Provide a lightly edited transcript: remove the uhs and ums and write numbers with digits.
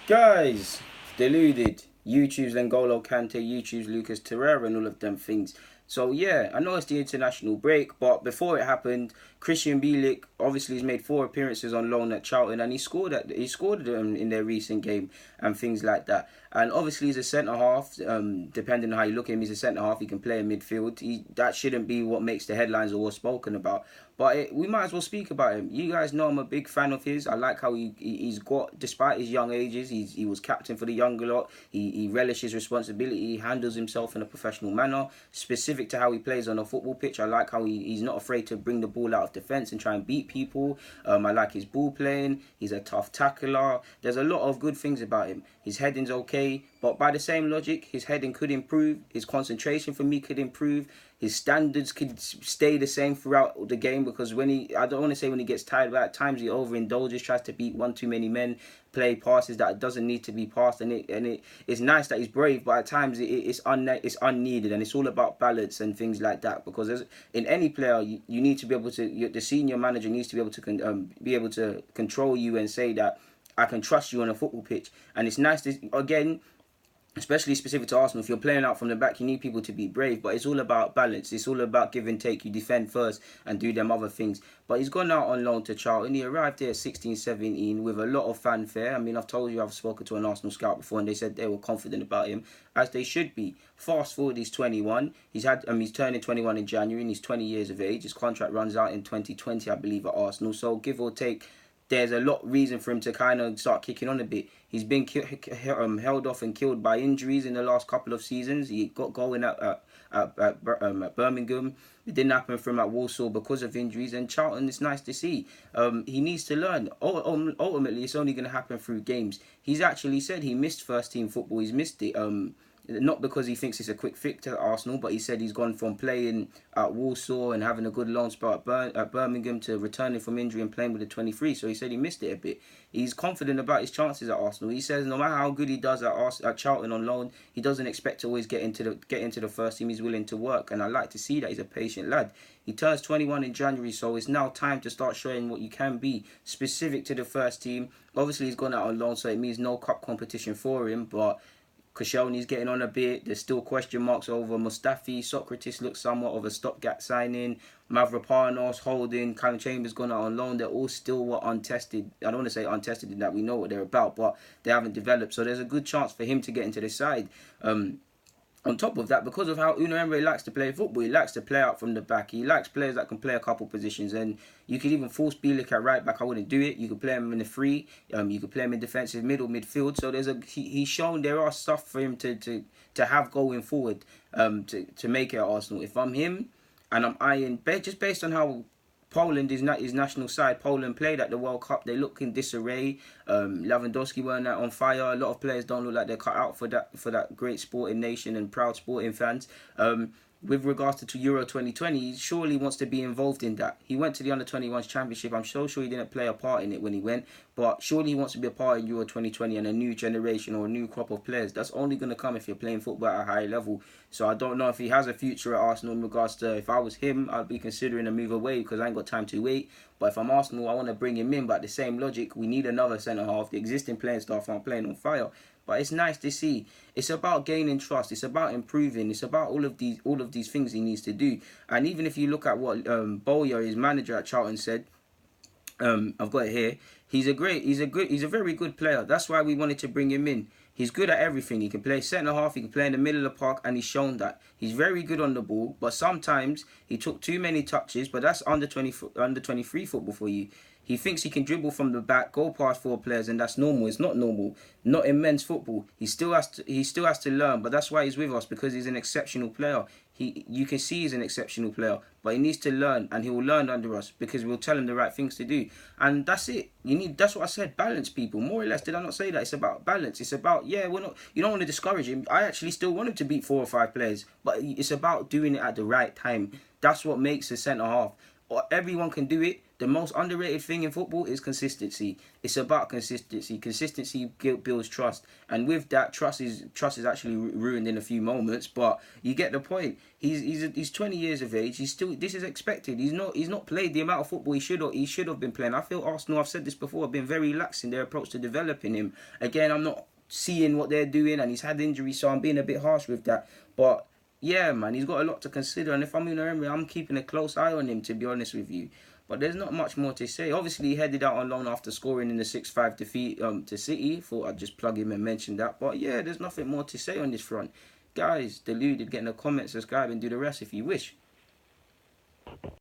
Guys, deluded. YouTube's N'Golo Kante, YouTube's Lucas Torreira, and all of them things. So yeah, I know it's the international break, but before it happened, Krystan Beliek obviously has made 4 appearances on loan at Charlton, and he scored in their recent game and things like that. And obviously he's a centre half. Depending on how you look at him, he's a centre half. He can play in midfield. That shouldn't be what makes the headlines or what's spoken about. But we might as well speak about him. You guys know I'm a big fan of his. I like how he's got, despite his young ages, he was captain for the younger lot. He relishes responsibility. He handles himself in a professional manner, specific to how he plays on a football pitch. I like how he's not afraid to bring the ball out of defence and try and beat people. I like his ball playing. He's a tough tackler. There's a lot of good things about him. His heading's okay, but by the same logic, his heading could improve. His concentration for me could improve. His standards could stay the same throughout the game, because I don't want to say when he gets tired, but at times he overindulges, tries to beat one too many men, play passes that doesn't need to be passed, and it's nice that he's brave, but at times it's unneeded, and it's all about balance and things like that. Because in any player, you need to be able to, the senior manager needs to be able to control you and say that I can trust you on a football pitch. And it's nice to, again, especially specific to Arsenal, if you're playing out from the back, you need people to be brave, but it's all about balance. It's all about give and take. You defend first and do them other things. But he's gone out on loan to Charlton. He arrived there at 16, 17 with a lot of fanfare. I mean, I've told you I've spoken to an Arsenal scout before, and they said they were confident about him, as they should be. Fast forward, he's 21. He's turning 21 in January, and he's 20 years of age. His contract runs out in 2020, I believe, at Arsenal. So give or take, there's a lot of reason for him to kind of start kicking on a bit. He's been held off and killed by injuries in the last couple of seasons. He got going at Birmingham. It didn't happen for him at Walsall because of injuries. And Charlton, it's nice to see. He needs to learn. Ultimately, it's only going to happen through games. He's actually said he missed first team football. He's missed it. Not because he thinks it's a quick fix at Arsenal, but he said he's gone from playing at Walsall and having a good long spell at Birmingham to returning from injury and playing with the 23. So he said he missed it a bit. He's confident about his chances at Arsenal. He says no matter how good he does at Charlton on loan, he doesn't expect to always get into the first team. He's willing to work, and I like to see that. He's a patient lad. He turns 21 in January, so it's now time to start showing what you can be specific to the first team. Obviously, he's gone out on loan, so it means no cup competition for him, but Koscielny's getting on a bit. There's still question marks over Mustafi. Socrates looks somewhat of a stopgap signing. Mavropanos, Holding, Callum Chambers gone out on loan. They're all still untested. I don't want to say untested in that we know what they're about, but they haven't developed. So there's a good chance for him to get into the side. On top of that, because of how Unai Emery likes to play football, he likes to play out from the back. He likes players that can play a couple positions, and you could even force Bielik at right back. I wouldn't do it. You could play him in the free. You could play him in defensive midfield. So he's shown there are stuff for him to have going forward, to make it at Arsenal. If I'm him, and I'm eyeing just based on how Poland is not his national side. Poland played at the World Cup. They look in disarray. Lewandowski weren't on fire. A lot of players don't look like they're cut out for that great sporting nation and proud sporting fans. With regards to Euro 2020, he surely wants to be involved in that. He went to the Under-21s Championship. I'm so sure he didn't play a part in it when he went, but surely he wants to be a part in Euro 2020 and a new generation or a new crop of players. That's only going to come if you're playing football at a high level. So I don't know if he has a future at Arsenal in regards to, if I was him, I'd be considering a move away because I ain't got time to wait. But if I'm Arsenal, I want to bring him in. But the same logic, we need another centre-half. The existing playing staff aren't playing on fire. But it's nice to see. It's about gaining trust. It's about improving. It's about all of these things he needs to do. And even if you look at what Bowyer, his manager at Charlton, said, I've got it here. He's a very good player. That's why we wanted to bring him in. He's good at everything. He can play centre half. He can play in the middle of the park, and he's shown that he's very good on the ball. But sometimes he took too many touches. But that's under 23 football for you. He thinks he can dribble from the back, go past 4 players, and that's normal. It's not normal. Not in men's football. He still has to learn, but that's why he's with us, because he's an exceptional player. You can see he's an exceptional player, but he needs to learn, and he will learn under us because we'll tell him the right things to do. And that's it. That's what I said. Balance, people. More or less, did I not say that? It's about balance. It's about, you don't want to discourage him. I actually still want him to beat 4 or 5 players, but it's about doing it at the right time. That's what makes a centre half. Everyone can do it, the most underrated thing in football is consistency. It's about consistency. Consistency builds trust, and with that, trust is actually ruined in a few moments. But you get the point. He's 20 years of age. He's still, this is expected. He's not played the amount of football he should have been playing. I feel Arsenal, I've said this before, have been very lax in their approach to developing him. Again, I'm not seeing what they're doing, and he's had injuries, so I'm being a bit harsh with that. But yeah, man, he's got a lot to consider, and if I'm going to remember, I'm keeping a close eye on him, to be honest with you. But there's not much more to say. Obviously, he headed out on loan after scoring in the 6-5 defeat to City. Thought I'd just plug him and mention that. But yeah, there's nothing more to say on this front. Guys, deluded, get in the comments, subscribe, and do the rest if you wish.